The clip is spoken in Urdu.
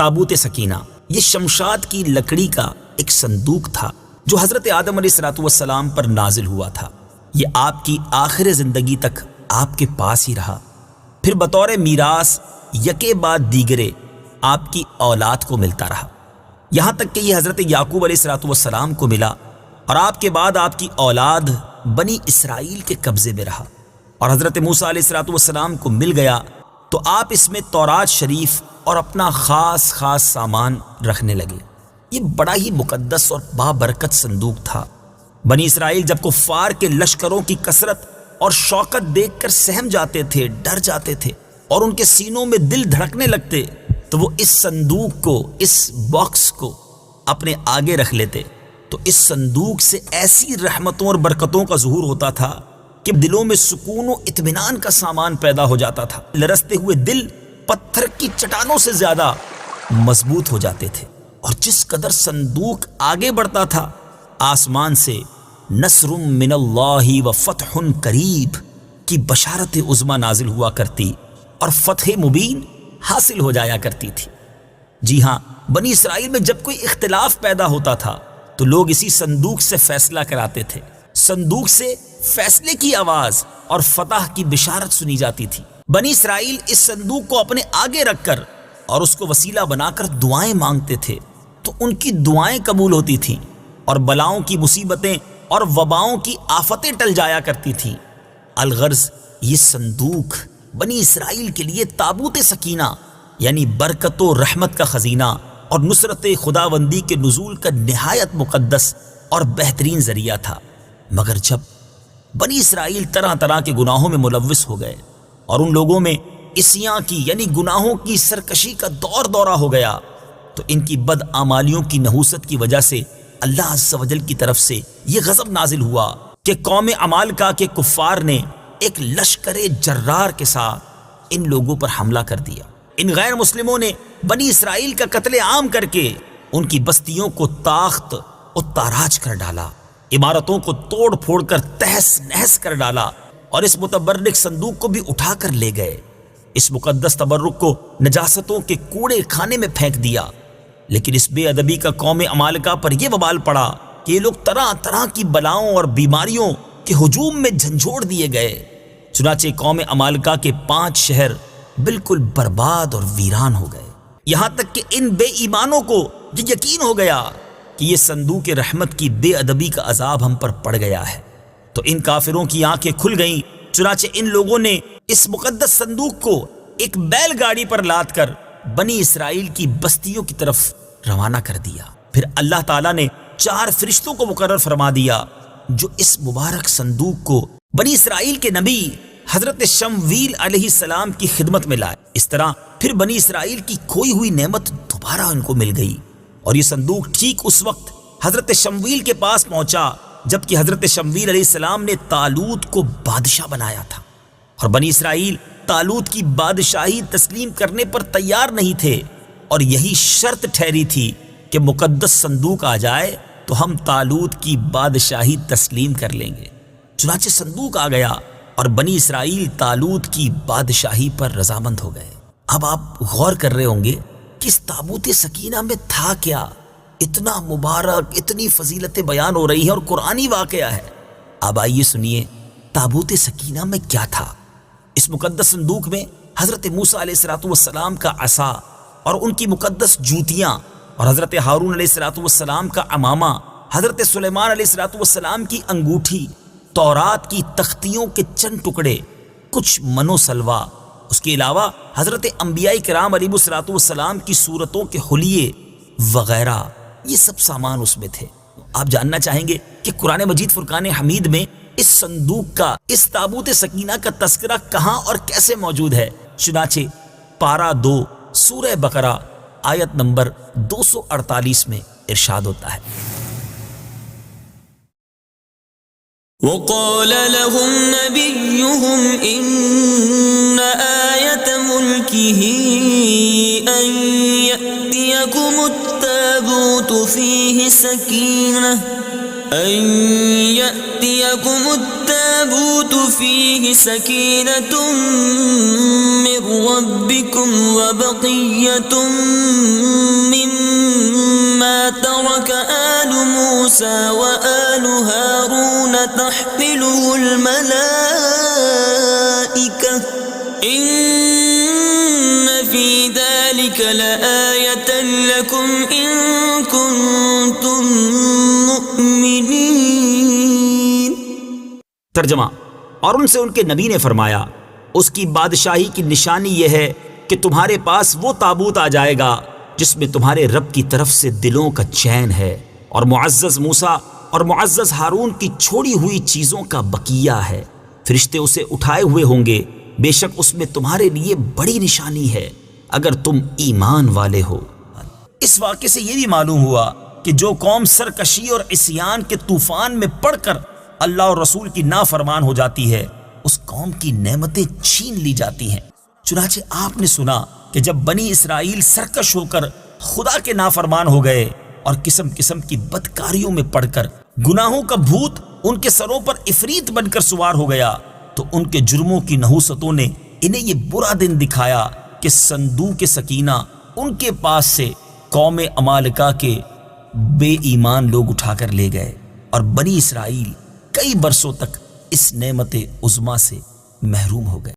تابوت سکینہ یہ شمشاد کی لکڑی کا ایک صندوق تھا جو حضرت آدم علیہ السلام پر نازل ہوا تھا۔ یہ آپ کی آخر زندگی تک آپ کے پاس ہی رہا، پھر بطور میراث یکے بعد دیگرے آپ کی اولاد کو ملتا رہا، یہاں تک کہ یہ حضرت یعقوب علیہ السلام کو ملا، اور آپ کے بعد آپ کی اولاد بنی اسرائیل کے قبضے میں رہا، اور حضرت موسیٰ علیہ السلام کو مل گیا تو آپ اس میں تورات شریف اور اپنا خاص سامان رکھنے لگے۔ یہ بڑا ہی مقدس اور بابرکت صندوق تھا۔ بنی اسرائیل جب کفار کے لشکروں کی کثرت اور شوکت دیکھ کر سہم جاتے تھے، ڈر جاتے تھے، اور ان کے سینوں میں دل دھڑکنے لگتے، تو وہ اس صندوق کو، اس باکس کو اپنے آگے رکھ لیتے، تو اس صندوق سے ایسی رحمتوں اور برکتوں کا ظہور ہوتا تھا کہ دلوں میں سکون و اطمینان کا سامان پیدا ہو جاتا تھا۔ لرزتے ہوئے دل پتھر کی چٹانوں سے زیادہ مضبوط ہو جاتے تھے، اور جس قدر صندوق آگے بڑھتا تھا، آسمان سے نصر من اللہ و فتح قریب کی بشارت عظمی نازل ہوا کرتی اور فتح مبین حاصل ہو جایا کرتی تھی۔ جی ہاں، بنی اسرائیل میں جب کوئی اختلاف پیدا ہوتا تھا تو لوگ اسی صندوق سے فیصلہ کراتے تھے۔ صندوق سے فیصلے کی آواز اور فتح کی بشارت سنی جاتی تھی۔ بنی اسرائیل اس صندوق کو اپنے آگے رکھ کر اور اس کو وسیلہ بنا کر دعائیں مانگتے تھے، تو ان کی دعائیں قبول ہوتی تھیں، اور بلاؤں کی مصیبتیں اور وباؤں کی آفتیں ٹل جایا کرتی تھیں۔ الغرض یہ صندوق بنی اسرائیل کے لیے تابوت سکینہ یعنی برکت و رحمت کا خزینہ اور نصرت خداوندی کے نزول کا نہایت مقدس اور بہترین ذریعہ تھا۔ مگر جب بنی اسرائیل طرح طرح کے گناہوں میں ملوث ہو گئے اور ان لوگوں میں عصیاں کی یعنی گناہوں کی سرکشی کا دورہ ہو گیا، تو ان کی بدعمالیوں کی نحوست کی وجہ سے اللہ عز و جل کی طرف سے یہ غضب نازل ہوا کہ قوم عمالقہ کے کفار نے ایک لشکر جرار کے ساتھ ان لوگوں پر حملہ کر دیا۔ ان غیر مسلموں نے بنی اسرائیل کا قتل عام کر کے ان کی بستیوں کو تاخت و تاراج کر ڈالا، عمارتوں کو توڑ پھوڑ کر تہس نہس کر ڈالا، اور اس متبرک صندوق کو بھی اٹھا کر لے گئے۔ اس مقدس تبرک کو نجاستوں کے کوڑے خانے میں پھینک دیا۔ لیکن اس بے ادبی کا قوم عمالقہ پر یہ وبال پڑا کہ یہ لوگ طرح طرح کی بلاؤں اور بیماریوں کے ہجوم میں جھنجھوڑ دیے گئے۔ چنانچہ قوم عمالقہ کے 5 شہر بالکل برباد اور ویران ہو گئے، یہاں تک کہ ان بے ایمانوں کو یہ یقین ہو گیا کہ یہ صندوق رحمت کی بے ادبی کا عذاب ہم پر پڑ گیا ہے، تو ان کافروں کی آنکھیں کھل گئیں۔ چنانچہ ان لوگوں نے اس مقدس صندوق کو ایک بیل گاڑی پر لاد کر بنی اسرائیل کی بستیوں کی طرف روانہ کر دیا۔ پھر اللہ تعالیٰ نے 4 فرشتوں کو مقرر فرما دیا جو اس مبارک صندوق کو بنی اسرائیل کے نبی حضرت شمویل علیہ السلام کی خدمت میں لائے۔ اس طرح پھر بنی اسرائیل کی کھوئی ہوئی نعمت دوبارہ ان کو مل گئی، اور یہ صندوق ٹھیک اس وقت حضرت شمویل کے پاس پہنچا جبکہ حضرت شمویل علیہ السلام نے طالوت کو بادشاہ بنایا تھا، اور بنی اسرائیل طالوت کی بادشاہی تسلیم کرنے پر تیار نہیں تھے، اور یہی شرط ٹھہری تھی کہ مقدس صندوق آ جائے تو ہم طالوت کی بادشاہی تسلیم کر لیں گے۔ چنانچہ صندوق آ گیا اور بنی اسرائیل طالوت کی بادشاہی پر رضامند ہو گئے۔ اب آپ غور کر رہے ہوں گے کہ اس تابوت سکینہ میں تھا کیا؟ اتنا مبارک، اتنی فضیلتیں بیان ہو رہی ہیں اور قرآنی واقعہ ہے۔ اب آئیے سنیے تابوت سکینہ میں کیا تھا۔ اس مقدس صندوق میں حضرت موسیٰ علیہ السلام کا عصا اور ان کی مقدس جوتیاں، اور حضرت ہارون علیہ السلام کا عمامہ، حضرت سلیمان علیہ السلام کی انگوٹھی، تورات کی تختیوں کے چند ٹکڑے، کچھ منو سلوا، اس کے علاوہ حضرت انبیاء کرام علیہ السلام کی صورتوں کے حلیے وغیرہ، یہ سب سامان اس میں تھے۔ آپ جاننا چاہیں گے کہ قرآن مجید فرقان حمید میں اس صندوق کا، اس تابوت سکینہ کا تذکرہ کہاں اور کیسے موجود ہے؟ چنانچہ پارہ 2 سورہ بقرہ آیت نمبر 248 میں ارشاد ہوتا ہے، وقال لهم نبيهم إن آية ملكه أن يأتيكم التابوت فيه سكينة من ربكم وبقية موسى وآل هارون تحمله الملائكة إن في ذلك لآية لكم إن كنتم مؤمنين۔ ترجمہ، اور ان سے ان کے نبی نے فرمایا، اس کی بادشاہی کی نشانی یہ ہے کہ تمہارے پاس وہ تابوت آ جائے گا جس میں تمہارے رب کی طرف سے دلوں کا چین ہے، اور معزز موسیٰ اور معزز ہارون کی چھوڑی ہوئی چیزوں کا بقیہ ہے۔ فرشتے اسے اٹھائے ہوئے ہوں گے، بے شک اس میں تمہارے لیے بڑی نشانی ہے اگر تم ایمان والے ہو۔ اس واقعے سے یہ بھی معلوم ہوا کہ جو قوم سرکشی اور عصیان کے طوفان میں پڑ کر اللہ اور رسول کی نافرمان ہو جاتی ہے، اس قوم کی نعمتیں چھین لی جاتی ہیں۔ چنانچہ آپ نے سنا کہ جب بنی اسرائیل سرکش ہو کر خدا کے نافرمان ہو گئے اور قسم قسم کی بدکاریوں میں پڑ کر گناہوں کا بھوت ان کے سروں پر عفریت بن کر سوار ہو گیا، تو ان کے جرموں کی نحوستوں نے انہیں یہ برا دن دکھایا کہ صندوق سکینہ ان کے پاس سے قوم عمالقہ کے بے ایمان لوگ اٹھا کر لے گئے، اور بنی اسرائیل کئی برسوں تک اس نعمت عظمیٰ سے محروم ہو گئے۔